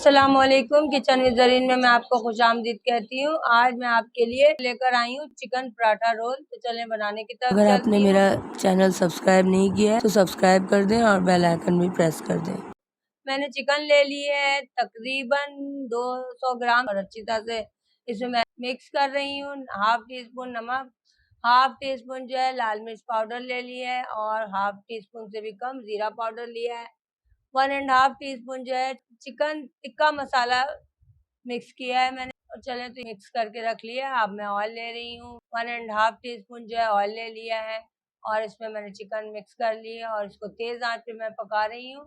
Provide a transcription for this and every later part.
अस्सलाम वालेकुम। Kitchen with Zareen में मैं आपको खुशामदीद कहती हूँ। आज मैं आपके लिए लेकर आई हूँ चिकन पराठा रोल। तो चलें बनाने की तरफ। अगर आपने मेरा चैनल सब्सक्राइब नहीं किया है तो सब्सक्राइब कर दें और बेल आइकन भी प्रेस कर दें। मैंने चिकन ले ली है तकरीबन 200 ग्राम और अच्छी तरह से इसमें मैं मिक्स कर रही हूँ। हाफ टी स्पून नमक, हाफ टी स्पून जो है लाल मिर्च पाउडर ले लिया है और हाफ टी स्पून से भी कम जीरा पाउडर लिया है। 1.5 टीस्पून जो है चिकन टिक्का मसाला मिक्स किया है मैंने। और चले तो मिक्स करके रख लिया। अब मैं ऑयल ले रही हूँ। 1.5 टीस्पून जो है ऑयल ले लिया है और इसमें मैंने चिकन मिक्स कर लिया और इसको तेज आंच पे मैं पका रही हूँ,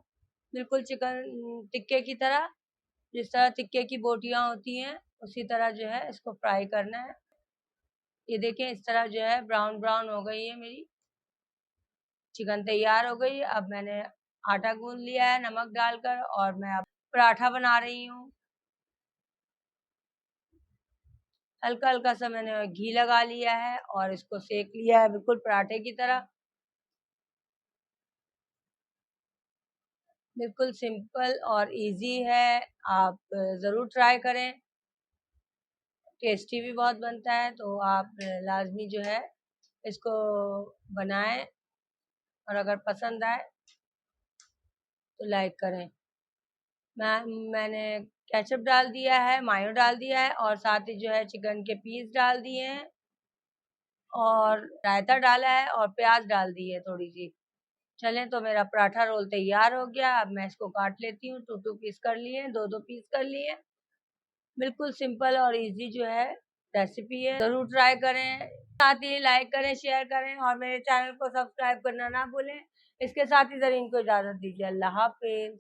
बिल्कुल चिकन टिक्के की तरह। जिस तरह टिक्के की बोटियां होती हैं उसी तरह जो है इसको फ्राई करना है। ये देखें, इस तरह जो है ब्राउन ब्राउन हो गई है मेरी चिकन, तैयार हो गई। अब मैंने आटा गूंद लिया है नमक डालकर और मैं अब पराठा बना रही हूँ। हल्का हल्का सा मैंने घी लगा लिया है और इसको सेक लिया है बिल्कुल पराठे की तरह। बिल्कुल सिंपल और इजी है, आप ज़रूर ट्राई करें। टेस्टी भी बहुत बनता है, तो आप लाजमी जो है इसको बनाएं और अगर पसंद आए तो लाइक करें। मैंने केचप डाल दिया है, मायो डाल दिया है और साथ ही जो है चिकन के पीस डाल दिए हैं और रायता डाला है और प्याज डाल दी है थोड़ी सी। चलें, तो मेरा पराठा रोल तैयार हो गया। अब मैं इसको काट लेती हूँ। 2 पीस कर लिए, 2 पीस कर लिए। बिल्कुल सिंपल और इजी जो है रेसिपी है, जरूर ट्राई करें। साथ ही लाइक करें, शेयर करें और मेरे चैनल को सब्सक्राइब करना ना भूलें। इसके साथ ही ज़रीन को इजाज़त दीजिए। अल्लाह हाफिज।